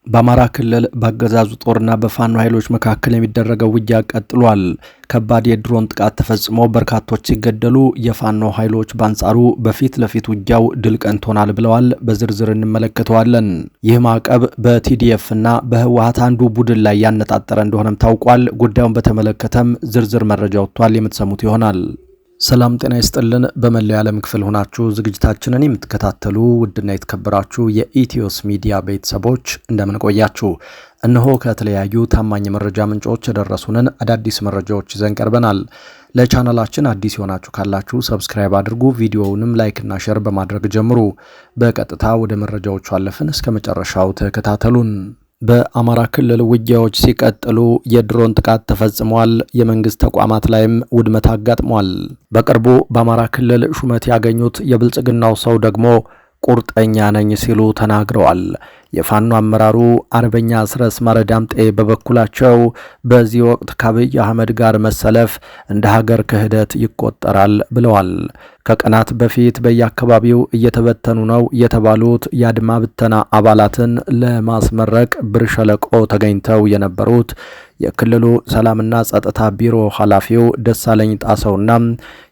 በአማራ ክልል በአገዛዙ ጦርና በፋኖ ኃይሎች መካከል የሚደረገው ውጊያ ቀጥሏል። ከባድ የድሮን ጥቃት ተፈጽሞ በርካቶች ሲገደሉ፣ የፋኖ ኃይሎች በአንጻሩ በፊት ለፊት ውጊያው ድል ቀንቶናል ብለዋል። በዝርዝር እንመለከተዋለን። ይህ ማዕቀብ በቲዲኤፍ እና በህወሓት አንዱ ቡድን ላይ ያነጣጠረ እንደሆነም ታውቋል። ጉዳዩን በተመለከተም ዝርዝር መረጃ ወጥቷል። የምትሰሙት ይሆናል። ሰላም ጤና ይስጥልን። በመላው ዓለም ክፍል ሆናችሁ ዝግጅታችንን የምትከታተሉ ውድና የተከበራችሁ የኢትዮስ ሚዲያ ቤተሰቦች እንደምን ቆያችሁ? እነሆ ከተለያዩ ታማኝ መረጃ ምንጮች የደረሱንን አዳዲስ መረጃዎች ይዘን ቀርበናል። ለቻናላችን አዲስ የሆናችሁ ካላችሁ ሰብስክራይብ አድርጉ፣ ቪዲዮውንም ላይክና ሼር በማድረግ ጀምሩ። በቀጥታ ወደ መረጃዎቹ አለፍን። እስከ መጨረሻው ተከታተሉን። በአማራ ክልል ውጊያዎች ሲቀጥሉ የድሮን ጥቃት ተፈጽሟል። የመንግስት ተቋማት ላይም ውድመት አጋጥሟል። በቅርቡ በአማራ ክልል ሹመት ያገኙት የብልጽግናው ሰው ደግሞ ቁርጠኛ ነኝ ሲሉ ተናግረዋል። የፋኖ አመራሩ አርበኛ አስረስ ማረዳምጤ በበኩላቸው በዚህ ወቅት ከአብይ አህመድ ጋር መሰለፍ እንደ ሀገር ክህደት ይቆጠራል ብለዋል። ከቀናት በፊት በየአካባቢው እየተበተኑ ነው የተባሉት የአድማ ብተና አባላትን ለማስመረቅ ብር ሸለቆ ተገኝተው የነበሩት የክልሉ ሰላምና ጸጥታ ቢሮ ኃላፊው ደሳለኝ ጣሰውና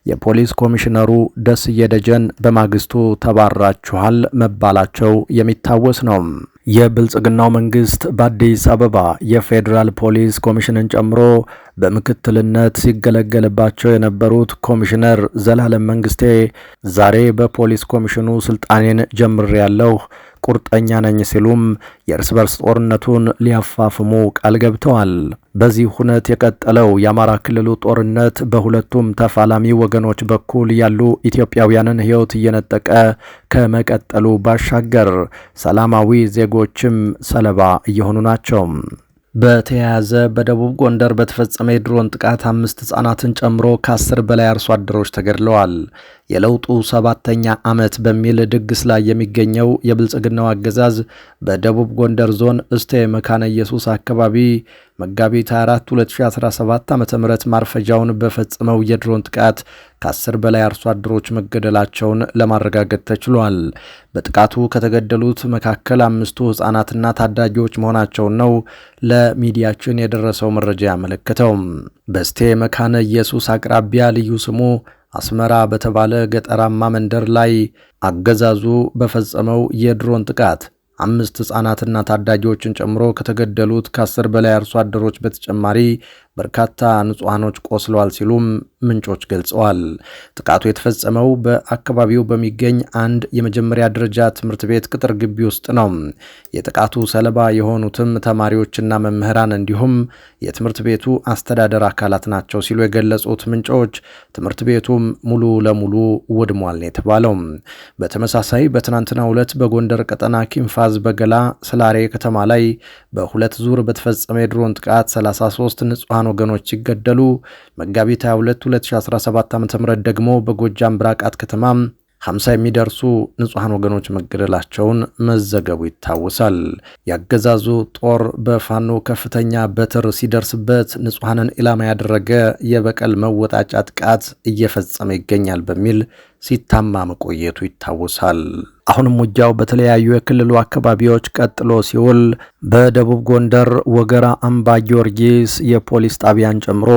የፖሊስ ኮሚሽነሩ ደስዬ ደጀን በማግስቱ ተባራችኋል መባላቸው የሚታወስ ነው። የብልጽግናው መንግስት በአዲስ አበባ የፌዴራል ፖሊስ ኮሚሽንን ጨምሮ በምክትልነት ሲገለገልባቸው የነበሩት ኮሚሽነር ዘላለም መንግስቴ ዛሬ በፖሊስ ኮሚሽኑ ስልጣኔን ጀምሬያለሁ፣ ቁርጠኛ ነኝ ሲሉም የእርስ በርስ ጦርነቱን ሊያፋፍሙ ቃል ገብተዋል። በዚህ ሁነት የቀጠለው የአማራ ክልሉ ጦርነት በሁለቱም ተፋላሚ ወገኖች በኩል ያሉ ኢትዮጵያውያንን ሕይወት እየነጠቀ ከመቀጠሉ ባሻገር ሰላማዊ ዜጎችም ሰለባ እየሆኑ ናቸው። በተያያዘ በደቡብ ጎንደር በተፈጸመ የድሮን ጥቃት 5 ሕፃናትን ጨምሮ ከ10 በላይ አርሶ አደሮች ተገድለዋል። የለውጡ 7ኛ ዓመት በሚል ድግስ ላይ የሚገኘው የብልጽግናው አገዛዝ በደቡብ ጎንደር ዞን እስቴ መካነ ኢየሱስ አካባቢ መጋቢት 24 2017 ዓ.ም ማርፈጃውን በፈጸመው የድሮን ጥቃት ከ10 በላይ አርሶ አደሮች መገደላቸውን ለማረጋገጥ ተችሏል። በጥቃቱ ከተገደሉት መካከል 5ቱ ሕፃናትና ታዳጊዎች መሆናቸውን ነው ለሚዲያችን የደረሰው መረጃ ያመለከተው። በስቴ መካነ ኢየሱስ አቅራቢያ ልዩ ስሙ አስመራ በተባለ ገጠራማ መንደር ላይ አገዛዙ በፈጸመው የድሮን ጥቃት 5 ሕፃናትና ታዳጊዎችን ጨምሮ ከተገደሉት ከ10 በላይ አርሶ አደሮች በተጨማሪ በርካታ ንጹሃኖች ቆስለዋል ሲሉም ምንጮች ገልጸዋል። ጥቃቱ የተፈጸመው በአካባቢው በሚገኝ አንድ የመጀመሪያ ደረጃ ትምህርት ቤት ቅጥር ግቢ ውስጥ ነው። የጥቃቱ ሰለባ የሆኑትም ተማሪዎችና መምህራን እንዲሁም የትምህርት ቤቱ አስተዳደር አካላት ናቸው ሲሉ የገለጹት ምንጮች ትምህርት ቤቱም ሙሉ ለሙሉ ወድሟል ነው የተባለው። በተመሳሳይ በትናንትናው ዕለት በጎንደር ቀጠና ኪንፋዝ በገላ ስላሬ ከተማ ላይ በሁለት ዙር በተፈጸመ የድሮን ጥቃት 33 ንጹሃን ወገኖች ሲገደሉ መጋቢት 22 2017 ዓ.ም ደግሞ በጎጃም ብራቃት ከተማ 50 የሚደርሱ ንጹሃን ወገኖች መገደላቸውን መዘገቡ ይታወሳል። ያገዛዙ ጦር በፋኖ ከፍተኛ በትር ሲደርስበት ንጹሃንን ኢላማ ያደረገ የበቀል መወጣጫ ጥቃት እየፈጸመ ይገኛል በሚል ሲታማ መቆየቱ ይታወሳል። አሁንም ውጊያው በተለያዩ የክልሉ አካባቢዎች ቀጥሎ ሲውል በደቡብ ጎንደር ወገራ አምባ ጊዮርጊስ የፖሊስ ጣቢያን ጨምሮ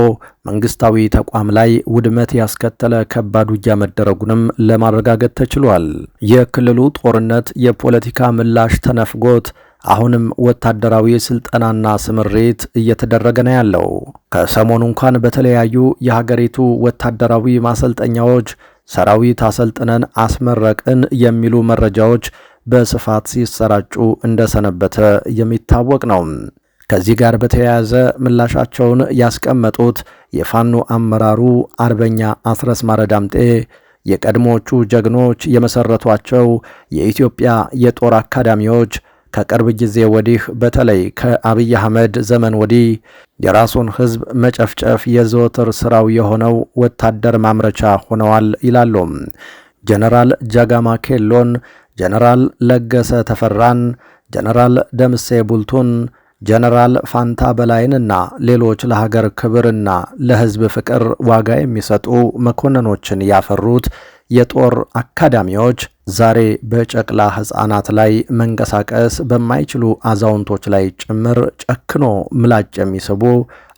መንግስታዊ ተቋም ላይ ውድመት ያስከተለ ከባድ ውጊያ መደረጉንም ለማረጋገጥ ተችሏል። የክልሉ ጦርነት የፖለቲካ ምላሽ ተነፍጎት አሁንም ወታደራዊ ስልጠናና ስምሪት እየተደረገ ነው ያለው። ከሰሞኑ እንኳን በተለያዩ የሀገሪቱ ወታደራዊ ማሰልጠኛዎች ሰራዊት አሰልጥነን አስመረቅን የሚሉ መረጃዎች በስፋት ሲሰራጩ እንደሰነበተ የሚታወቅ ነው። ከዚህ ጋር በተያያዘ ምላሻቸውን ያስቀመጡት የፋኖ አመራሩ አርበኛ አስረስ ማረዳምጤ የቀድሞቹ ጀግኖች የመሰረቷቸው የኢትዮጵያ የጦር አካዳሚዎች ከቅርብ ጊዜ ወዲህ በተለይ ከአብይ አህመድ ዘመን ወዲህ የራሱን ሕዝብ መጨፍጨፍ የዘወትር ስራው የሆነው ወታደር ማምረቻ ሆነዋል ይላሉ። ጀነራል ጃጋማ ኬሎን፣ ጀነራል ለገሰ ተፈራን፣ ጀነራል ደምሴ ቡልቱን፣ ጀነራል ፋንታ በላይንና ሌሎች ለሀገር ክብርና ለሕዝብ ፍቅር ዋጋ የሚሰጡ መኮንኖችን ያፈሩት የጦር አካዳሚዎች ዛሬ በጨቅላ ሕፃናት ላይ መንቀሳቀስ በማይችሉ አዛውንቶች ላይ ጭምር ጨክኖ ምላጭ የሚስቡ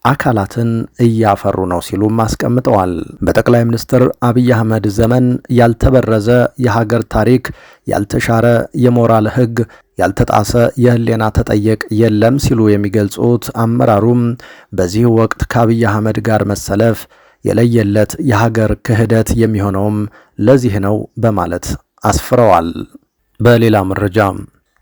አካላትን እያፈሩ ነው ሲሉም አስቀምጠዋል። በጠቅላይ ሚኒስትር አብይ አህመድ ዘመን ያልተበረዘ የሀገር ታሪክ፣ ያልተሻረ የሞራል ሕግ፣ ያልተጣሰ የህሊና ተጠየቅ የለም ሲሉ የሚገልጹት አመራሩም በዚህ ወቅት ከአብይ አህመድ ጋር መሰለፍ የለየለት የሀገር ክህደት የሚሆነውም ለዚህ ነው በማለት አስፍረዋል። በሌላ መረጃ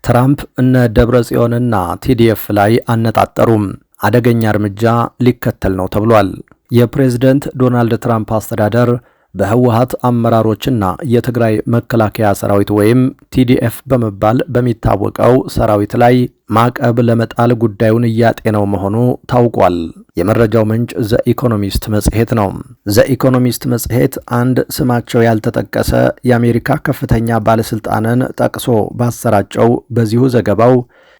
ትራምፕ እነ ደብረ ጽዮንና ቲዲኤፍ ላይ አነጣጠሩም። አደገኛ እርምጃ ሊከተል ነው ተብሏል። የፕሬዝደንት ዶናልድ ትራምፕ አስተዳደር በህወሓት አመራሮችና የትግራይ መከላከያ ሰራዊት ወይም ቲዲኤፍ በመባል በሚታወቀው ሰራዊት ላይ ማዕቀብ ለመጣል ጉዳዩን እያጤነው መሆኑ ታውቋል። የመረጃው ምንጭ ዘኢኮኖሚስት መጽሔት ነው። ዘኢኮኖሚስት መጽሔት አንድ ስማቸው ያልተጠቀሰ የአሜሪካ ከፍተኛ ባለስልጣንን ጠቅሶ ባሰራጨው በዚሁ ዘገባው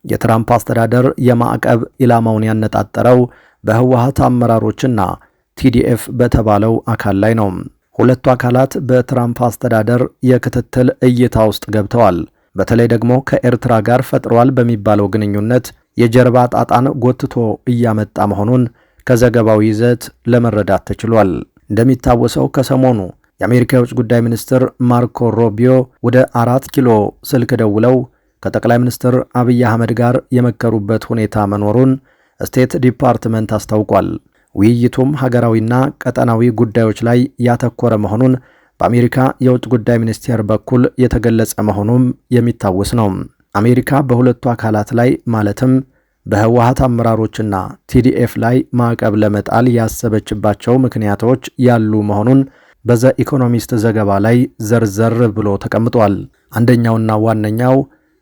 የትራምፕ አስተዳደር የማዕቀብ ኢላማውን ያነጣጠረው በህወሓት አመራሮችና ቲዲኤፍ በተባለው አካል ላይ ነው። ሁለቱ አካላት በትራምፕ አስተዳደር የክትትል እይታ ውስጥ ገብተዋል። በተለይ ደግሞ ከኤርትራ ጋር ፈጥሯል በሚባለው ግንኙነት የጀርባ ጣጣን ጎትቶ እያመጣ መሆኑን ከዘገባው ይዘት ለመረዳት ተችሏል። እንደሚታወሰው ከሰሞኑ የአሜሪካ የውጭ ጉዳይ ሚኒስትር ማርኮ ሮቢዮ ወደ 4 ኪሎ ስልክ ደውለው ከጠቅላይ ሚኒስትር አብይ አህመድ ጋር የመከሩበት ሁኔታ መኖሩን ስቴት ዲፓርትመንት አስታውቋል። ውይይቱም ሀገራዊና ቀጠናዊ ጉዳዮች ላይ ያተኮረ መሆኑን በአሜሪካ የውጭ ጉዳይ ሚኒስቴር በኩል የተገለጸ መሆኑም የሚታወስ ነው። አሜሪካ በሁለቱ አካላት ላይ ማለትም በህወሓት አመራሮችና ቲዲኤፍ ላይ ማዕቀብ ለመጣል ያሰበችባቸው ምክንያቶች ያሉ መሆኑን በዘ ኢኮኖሚስት ዘገባ ላይ ዘርዘር ብሎ ተቀምጧል። አንደኛውና ዋነኛው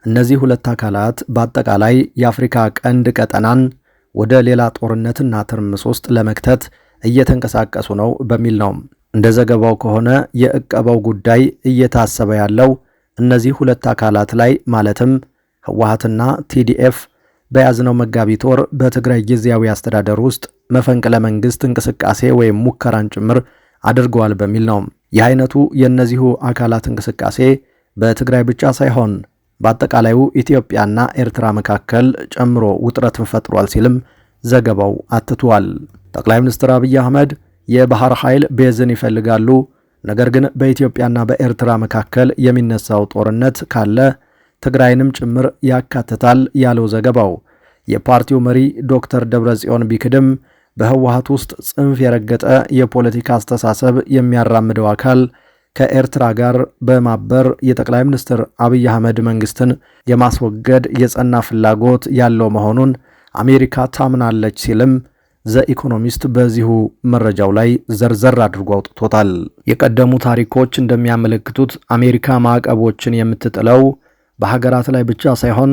እነዚህ ሁለት አካላት በአጠቃላይ የአፍሪካ ቀንድ ቀጠናን ወደ ሌላ ጦርነትና ትርምስ ውስጥ ለመክተት እየተንቀሳቀሱ ነው በሚል ነው። እንደ ዘገባው ከሆነ የዕቀባው ጉዳይ እየታሰበ ያለው እነዚህ ሁለት አካላት ላይ ማለትም ህወሓትና ቲዲኤፍ በያዝነው መጋቢት ወር በትግራይ ጊዜያዊ አስተዳደር ውስጥ መፈንቅለ መንግስት እንቅስቃሴ ወይም ሙከራን ጭምር አድርገዋል በሚል ነው። ይህ አይነቱ የእነዚሁ አካላት እንቅስቃሴ በትግራይ ብቻ ሳይሆን በአጠቃላዩ ኢትዮጵያና ኤርትራ መካከል ጨምሮ ውጥረትን ፈጥሯል ሲልም ዘገባው አትቷል። ጠቅላይ ሚኒስትር አብይ አህመድ የባህር ኃይል ቤዝን ይፈልጋሉ፣ ነገር ግን በኢትዮጵያና በኤርትራ መካከል የሚነሳው ጦርነት ካለ ትግራይንም ጭምር ያካትታል ያለው ዘገባው የፓርቲው መሪ ዶክተር ደብረጽዮን ቢክድም በህወሓት ውስጥ ጽንፍ የረገጠ የፖለቲካ አስተሳሰብ የሚያራምደው አካል ከኤርትራ ጋር በማበር የጠቅላይ ሚኒስትር አብይ አህመድ መንግስትን የማስወገድ የጸና ፍላጎት ያለው መሆኑን አሜሪካ ታምናለች ሲልም ዘኢኮኖሚስት በዚሁ መረጃው ላይ ዘርዘር አድርጎ አውጥቶታል። የቀደሙ ታሪኮች እንደሚያመለክቱት አሜሪካ ማዕቀቦችን የምትጥለው በሀገራት ላይ ብቻ ሳይሆን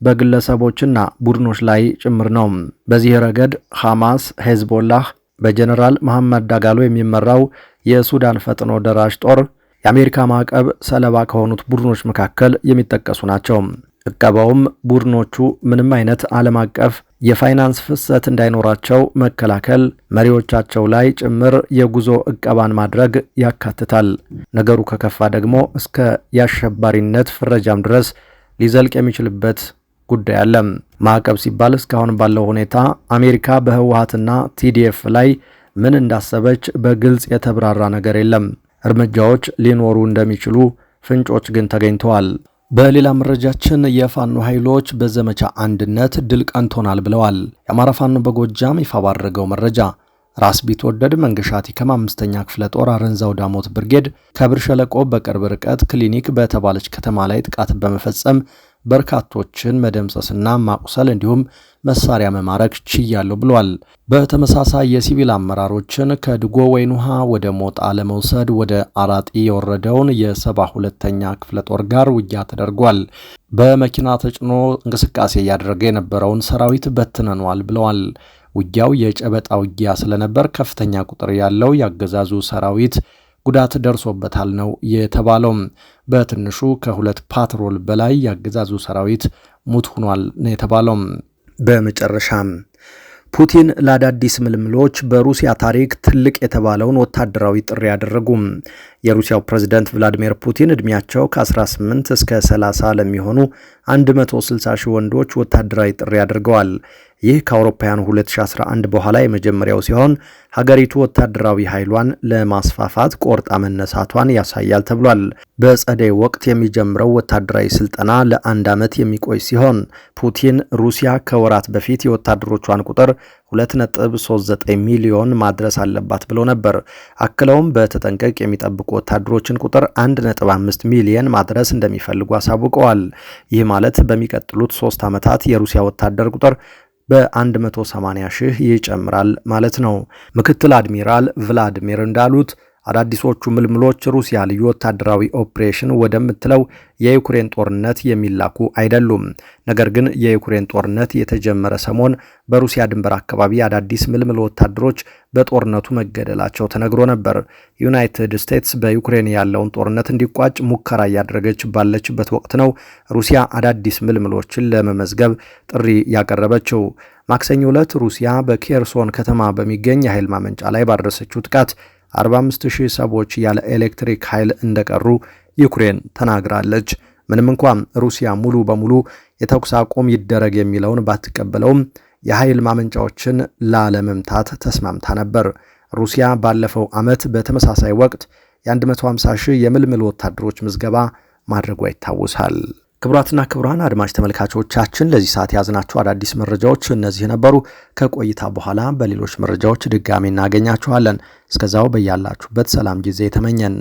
በግለሰቦችና ቡድኖች ላይ ጭምር ነው። በዚህ ረገድ ሐማስ፣ ሄዝቦላህ፣ በጀነራል መሐመድ ዳጋሎ የሚመራው የሱዳን ፈጥኖ ደራሽ ጦር የአሜሪካ ማዕቀብ ሰለባ ከሆኑት ቡድኖች መካከል የሚጠቀሱ ናቸው። ዕቀባውም ቡድኖቹ ምንም አይነት ዓለም አቀፍ የፋይናንስ ፍሰት እንዳይኖራቸው መከላከል፣ መሪዎቻቸው ላይ ጭምር የጉዞ ዕቀባን ማድረግ ያካትታል። ነገሩ ከከፋ ደግሞ እስከ የአሸባሪነት ፍረጃም ድረስ ሊዘልቅ የሚችልበት ጉዳይ አለ። ማዕቀብ ሲባል እስካሁን ባለው ሁኔታ አሜሪካ በህወሓትና ቲዲኤፍ ላይ ምን እንዳሰበች በግልጽ የተብራራ ነገር የለም። እርምጃዎች ሊኖሩ እንደሚችሉ ፍንጮች ግን ተገኝተዋል። በሌላ መረጃችን የፋኖ ኃይሎች በዘመቻ አንድነት ድል ቀንቶናል ብለዋል። የአማራ ፋኖ በጎጃም ይፋ ባደረገው መረጃ ራስ ቢትወደድ መንገሻቲ ከ5ኛ ክፍለ ጦር አረንዛው ዳሞት ብርጌድ ከብር ሸለቆ በቅርብ ርቀት ክሊኒክ በተባለች ከተማ ላይ ጥቃት በመፈጸም በርካቶችን መደምሰስና ማቁሰል እንዲሁም መሳሪያ መማረክ ችያለሁ ብሏል። በተመሳሳይ የሲቪል አመራሮችን ከድጎ ወይን ውሃ ወደ ሞጣ ለመውሰድ ወደ አራጢ የወረደውን የ72ኛ ክፍለ ጦር ጋር ውጊያ ተደርጓል። በመኪና ተጭኖ እንቅስቃሴ እያደረገ የነበረውን ሰራዊት በትነኗል ብለዋል። ውጊያው የጨበጣ ውጊያ ስለነበር ከፍተኛ ቁጥር ያለው ያገዛዙ ሰራዊት ጉዳት ደርሶበታል ነው የተባለው። በትንሹ ከ2 ፓትሮል በላይ ያገዛዙ ሰራዊት ሙት ሆኗል ነው የተባለው። በመጨረሻም ፑቲን ለአዳዲስ ምልምሎች በሩሲያ ታሪክ ትልቅ የተባለውን ወታደራዊ ጥሪ አደረጉም። የሩሲያው ፕሬዝዳንት ቭላዲሚር ፑቲን ዕድሜያቸው ከ18 እስከ 30 ለሚሆኑ 160 ሺህ ወንዶች ወታደራዊ ጥሪ አድርገዋል። ይህ ከአውሮፓውያኑ 2011 በኋላ የመጀመሪያው ሲሆን ሀገሪቱ ወታደራዊ ኃይሏን ለማስፋፋት ቆርጣ መነሳቷን ያሳያል ተብሏል። በጸደይ ወቅት የሚጀምረው ወታደራዊ ስልጠና ለ1 ዓመት የሚቆይ ሲሆን ፑቲን ሩሲያ ከወራት በፊት የወታደሮቿን ቁጥር 2.39 ሚሊዮን ማድረስ አለባት ብለው ነበር። አክለውም በተጠንቀቅ የሚጠብቁ ወታደሮችን ቁጥር 1.5 ሚሊዮን ማድረስ እንደሚፈልጉ አሳውቀዋል። ይህ ማለት በሚቀጥሉት 3 ዓመታት የሩሲያ ወታደር ቁጥር በ180 ሺህ ይጨምራል ማለት ነው። ምክትል አድሚራል ቭላዲሚር እንዳሉት አዳዲሶቹ ምልምሎች ሩሲያ ልዩ ወታደራዊ ኦፕሬሽን ወደምትለው የዩክሬን ጦርነት የሚላኩ አይደሉም። ነገር ግን የዩክሬን ጦርነት የተጀመረ ሰሞን በሩሲያ ድንበር አካባቢ አዳዲስ ምልምል ወታደሮች በጦርነቱ መገደላቸው ተነግሮ ነበር። ዩናይትድ ስቴትስ በዩክሬን ያለውን ጦርነት እንዲቋጭ ሙከራ እያደረገች ባለችበት ወቅት ነው ሩሲያ አዳዲስ ምልምሎችን ለመመዝገብ ጥሪ ያቀረበችው። ማክሰኞ ዕለት ሩሲያ በኬርሶን ከተማ በሚገኝ የኃይል ማመንጫ ላይ ባደረሰችው ጥቃት 45,000 ሰዎች ያለ ኤሌክትሪክ ኃይል እንደቀሩ ዩክሬን ተናግራለች። ምንም እንኳን ሩሲያ ሙሉ በሙሉ የተኩስ አቁም ይደረግ የሚለውን ባትቀበለውም የኃይል ማመንጫዎችን ላለመምታት ተስማምታ ነበር። ሩሲያ ባለፈው ዓመት በተመሳሳይ ወቅት የ150,000 የምልምል ወታደሮች ምዝገባ ማድረጓ ይታወሳል። ክቡራትና ክቡራን አድማጭ ተመልካቾቻችን ለዚህ ሰዓት ያዝናቸው አዳዲስ መረጃዎች እነዚህ ነበሩ። ከቆይታ በኋላ በሌሎች መረጃዎች ድጋሚ እናገኛችኋለን። እስከዛው በያላችሁበት ሰላም ጊዜ ተመኘን።